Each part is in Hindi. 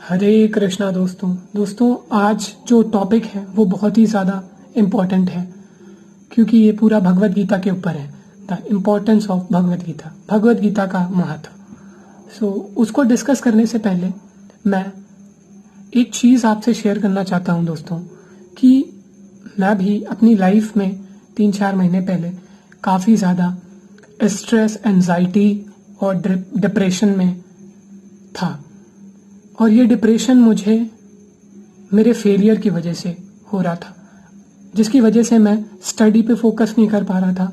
हरे कृष्णा दोस्तों आज जो टॉपिक है वो बहुत ही ज़्यादा इम्पोर्टेंट है क्योंकि ये पूरा भगवत गीता के ऊपर है। The importance of Bhagavad Gita का महत्व। उसको डिस्कस करने से पहले मैं एक चीज़ आपसे शेयर करना चाहता हूँ दोस्तों कि मैं भी अपनी लाइफ में 3-4 महीने पहले काफ़ी ज़्यादा स्ट्रेस, एंजाइटी और डिप्रेशन में था। और ये डिप्रेशन मुझे मेरे फेलियर की वजह से हो रहा था, जिसकी वजह से मैं स्टडी पे फोकस नहीं कर पा रहा था,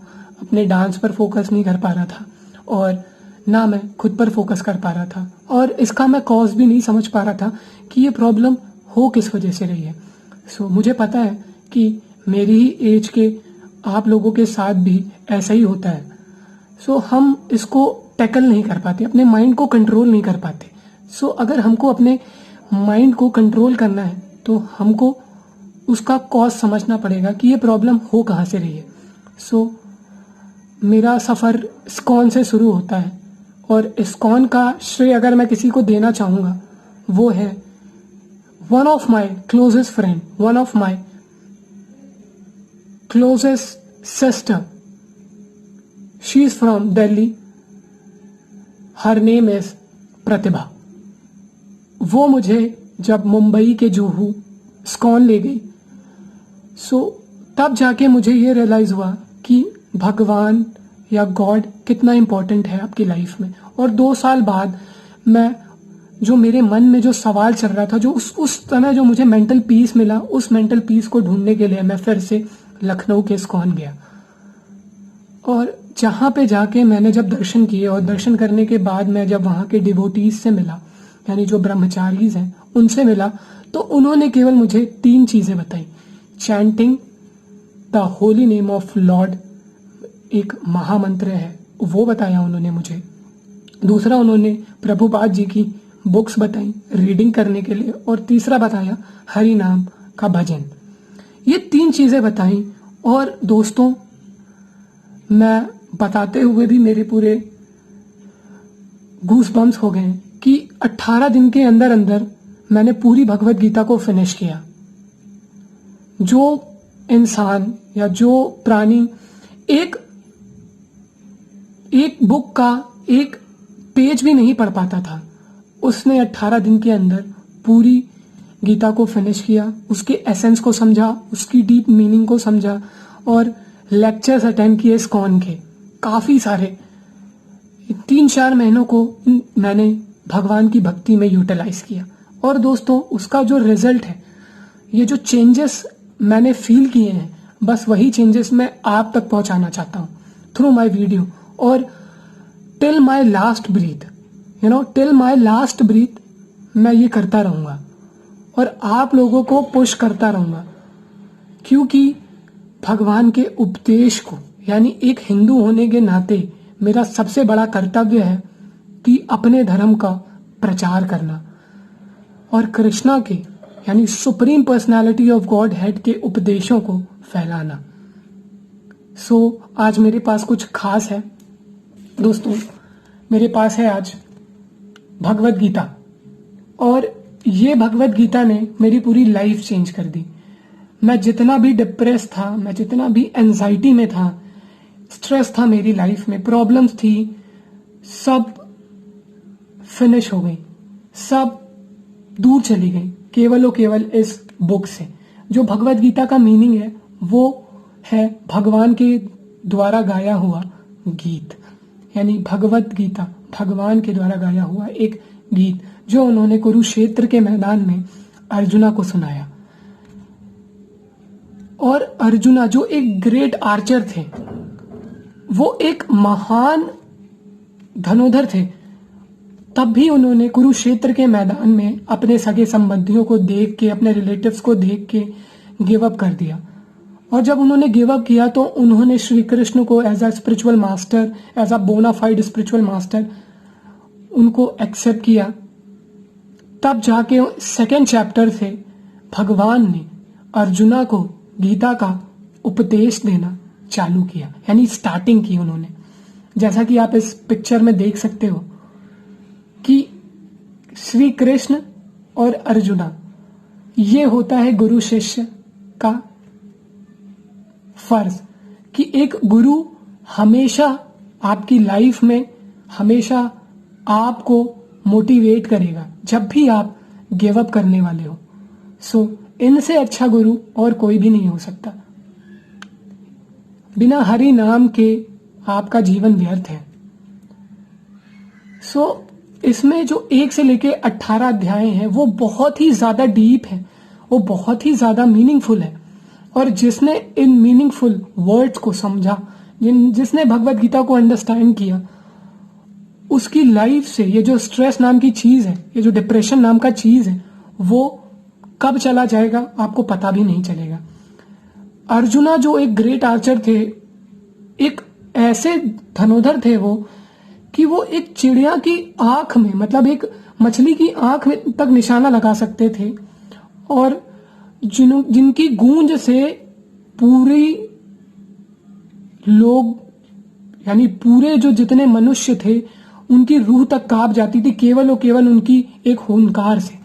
अपने डांस पर फोकस नहीं कर पा रहा था और ना मैं खुद पर फोकस कर पा रहा था। और इसका मैं कॉज भी नहीं समझ पा रहा था कि ये प्रॉब्लम हो किस वजह से रही है। मुझे पता है कि मेरी ही एज के आप लोगों के साथ भी ऐसा ही होता है। हम इसको टैकल नहीं कर पाते, अपने माइंड को कंट्रोल नहीं कर पाते। अगर हमको अपने माइंड को कंट्रोल करना है तो हमको उसका कॉज समझना पड़ेगा कि ये प्रॉब्लम हो कहाँ से रही है। मेरा सफ़र इस्कॉन से शुरू होता है और इस्कॉन का श्रेय अगर मैं किसी को देना चाहूँगा वो है one of my closest friend, one of my closest sister. She is from Delhi, her name is Pratibha. वो मुझे जब मुंबई के जुहू इस्कॉन ले गई तब जाके मुझे ये रियलाइज हुआ कि भगवान या गॉड कितना इम्पोर्टेंट है आपकी लाइफ में। और 2 साल बाद मैं जो मेरे मन में जो सवाल चल रहा था, जो उस समय जो मुझे मेंटल पीस मिला, उस मेंटल पीस को ढूंढने के लिए मैं फिर से लखनऊ के इस्कॉन गया। और जहाँ पे जाके मैंने जब दर्शन किए और दर्शन करने के बाद मैं जब वहाँ के डिवोटीज से मिला, यानी जो ब्रह्मचारीज हैं उनसे मिला, तो उन्होंने केवल मुझे 3 चीजें बताई। Chanting the holy name of Lord, एक महामंत्र है, वो बताया उन्होंने मुझे। दूसरा, उन्होंने प्रभुपाद जी की बुक्स बताई रीडिंग करने के लिए। और तीसरा बताया हरि नाम का भजन। ये 3 चीजें बताई। और दोस्तों, मैं बताते हुए भी मेरे पूरे गूस बम्स हो गए कि 18 दिन के अंदर अंदर मैंने पूरी भगवत गीता को फिनिश किया। जो इंसान या जो प्राणी एक बुक का एक पेज भी नहीं पढ़ पाता था, उसने 18 दिन के अंदर पूरी गीता को फिनिश किया, उसके एसेंस को समझा, उसकी डीप मीनिंग को समझा और लेक्चर्स अटेंड किए इस्कॉन के काफी सारे। 3-4 महीनों को मैंने भगवान की भक्ति में यूटिलाइज किया। और दोस्तों, उसका जो रिजल्ट है, ये जो चेंजेस मैंने फील किए हैं, बस वही चेंजेस मैं आप तक पहुंचाना चाहता हूं थ्रू माय वीडियो। और till my last breath, till my last breath मैं ये करता रहूंगा और आप लोगों को पुश करता रहूंगा, क्योंकि भगवान के उपदेश को, यानी एक हिंदू होने के नाते मेरा सबसे बड़ा कर्तव्य है कि अपने धर्म का प्रचार करना और कृष्णा के, यानी supreme personality of God head के उपदेशों को फैलाना। आज मेरे पास कुछ खास है दोस्तों। मेरे पास है आज भगवत गीता, और ये भगवत गीता ने मेरी पूरी लाइफ चेंज कर दी। मैं जितना भी डिप्रेस था, मैं जितना भी एंजाइटी में था, स्ट्रेस था मेरी लाइफ में, प्रॉब्लम्स थी, सब फिनिश हो गई, सब दूर चली गई केवल और केवल इस बुक से। जो भगवत गीता का मीनिंग है वो है भगवान के द्वारा गाया हुआ गीत, यानी भगवत गीता भगवान के द्वारा गाया हुआ एक गीत जो उन्होंने कुरुक्षेत्र के मैदान में अर्जुना को सुनाया। और अर्जुना जो एक ग्रेट आर्चर थे, वो एक महान धनुधर थे, तब भी उन्होंने कुरुक्षेत्र के मैदान में अपने सगे संबंधियों को देख के, अपने रिलेटिव्स को देख के गिव अप कर दिया। और जब उन्होंने गिव अप किया तो उन्होंने श्री कृष्ण को as a spiritual master, as a bona fide spiritual master उनको एक्सेप्ट किया। तब जाके 2nd चैप्टर से भगवान ने अर्जुना को गीता का उपदेश देना चालू किया, यानी स्टार्टिंग की उन्होंने। जैसा कि आप इस पिक्चर में देख सकते हो कि श्री कृष्ण और अर्जुना, ये होता है गुरु शिष्य का फर्ज कि एक गुरु हमेशा आपकी लाइफ में हमेशा आपको मोटिवेट करेगा जब भी आप गिव अप करने वाले हो। सो इनसे अच्छा गुरु और कोई भी नहीं हो सकता। बिना हरि नाम के आपका जीवन व्यर्थ है। सो इसमें जो 1 से लेके 18 अध्याय हैं वो बहुत ही ज्यादा डीप है, वो बहुत ही ज्यादा मीनिंगफुल है। और जिसने इन मीनिंगफुल वर्ड्स को समझा, जिसने भगवत गीता को अंडरस्टैंड किया, उसकी लाइफ से ये जो स्ट्रेस नाम की चीज है, ये जो डिप्रेशन नाम का चीज है, वो कब चला जाएगा आपको पता भी नहीं चलेगा। अर्जुना जो एक ग्रेट आर्चर थे, एक ऐसे धनुधर थे वो कि वो एक चिड़िया की आंख में, मतलब एक मछली की आंख में तक निशाना लगा सकते थे। और जिनकी गूंज से पूरी लोग, यानी पूरे जो जितने मनुष्य थे, उनकी रूह तक कांप जाती थी केवल और केवल उनकी एक हुंकार से।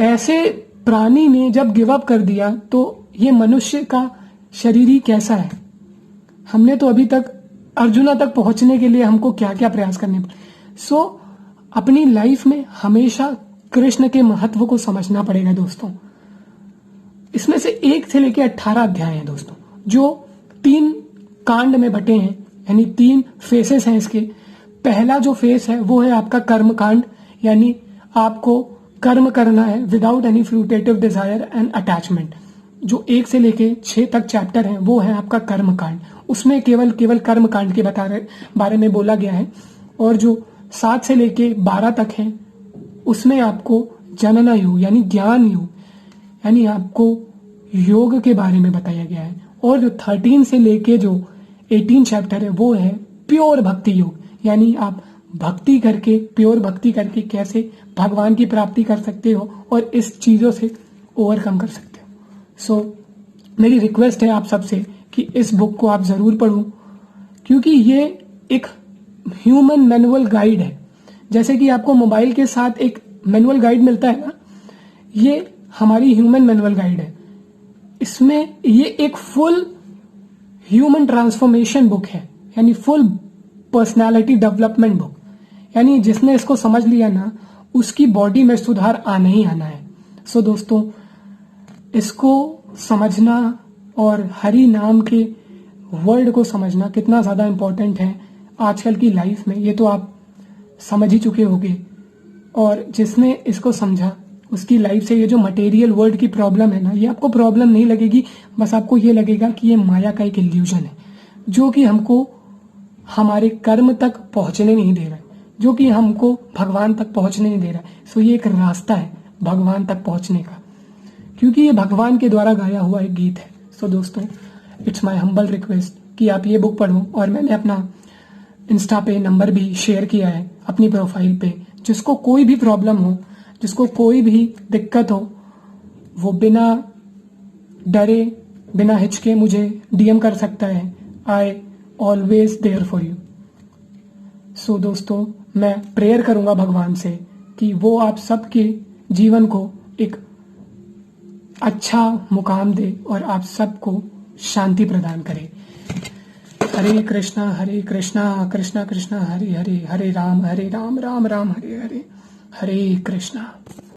ऐसे प्राणी ने जब गिव अप कर दिया तो ये मनुष्य का शरीर ही कैसा है। हमने तो अभी तक अर्जुना तक पहुंचने के लिए हमको क्या क्या प्रयास करने पड़े। सो अपनी लाइफ में हमेशा कृष्ण के महत्व को समझना पड़ेगा दोस्तों। इसमें से 1 से लेकर 18 अध्याय हैं दोस्तों, जो 3 कांड में बटे हैं, यानी 3 फेसेस हैं इसके। पहला जो फेस है वो है आपका कर्म कांड, यानी आपको कर्म करना है without any fruitive desire and attachment. जो 1 से लेके 6 तक चैप्टर है वो है आपका कर्म कांड। उसमें केवल कर्म कांड के बारे में बोला गया है। और जो 7 से लेके 12 तक है उसमें आपको जनना योग यानी ज्ञान योग, यानी आपको योग के बारे में बताया गया है। और जो 13 से लेके जो 18 चैप्टर है वो है प्योर भक्ति योग, यानी आप भक्ति करके, प्योर भक्ति करके कैसे भगवान की प्राप्ति कर सकते हो और इस चीजों से ओवरकम कर सकते हो। सो मेरी रिक्वेस्ट है आप सबसे कि इस बुक को आप जरूर पढ़ो, क्योंकि ये एक ह्यूमन मैनुअल गाइड है। जैसे कि आपको मोबाइल के साथ एक मैनुअल गाइड मिलता है ना, ये हमारी ह्यूमन मैनुअल गाइड है। इसमें ये एक फुल ह्यूमन ट्रांसफॉर्मेशन बुक है, यानी फुल पर्सनालिटी डेवलपमेंट बुक। यानी जिसने इसको समझ लिया ना, उसकी बॉडी में सुधार आना ही आना है। सो दोस्तों, इसको समझना और हरि नाम के वर्ड को समझना कितना ज्यादा इंपॉर्टेंट है आजकल की लाइफ में, ये तो आप समझ ही चुके होंगे। और जिसने इसको समझा उसकी लाइफ से ये जो मटेरियल वर्ल्ड की प्रॉब्लम है ना, ये आपको प्रॉब्लम नहीं लगेगी। बस आपको ये लगेगा कि ये माया का एक इल्यूजन है, जो कि हमको हमारे कर्म तक पहुंचने नहीं दे रहा है, जो कि हमको भगवान तक पहुंचने नहीं दे रहा है। सो ये एक रास्ता है भगवान तक पहुंचने का, क्योंकि ये भगवान के द्वारा गाया हुआ एक गीत है। सो दोस्तों, इट्स माय हम्बल रिक्वेस्ट कि आप ये बुक पढ़ो। और मैंने अपना इंस्टा पे नंबर भी शेयर किया है अपनी प्रोफाइल पे। जिसको कोई भी प्रॉब्लम हो, जिसको कोई भी दिक्कत हो, वो बिना डरे, बिना हिचके मुझे डीएम कर सकता है। I always there for you. So दोस्तों, मैं प्रेयर करूंगा भगवान से कि वो आप सबके जीवन को एक अच्छा मुकाम दे और आप सबको शांति प्रदान करे। हरे कृष्णा कृष्णा कृष्णा हरे हरे, हरे राम राम राम हरे हरे, हरे कृष्णा।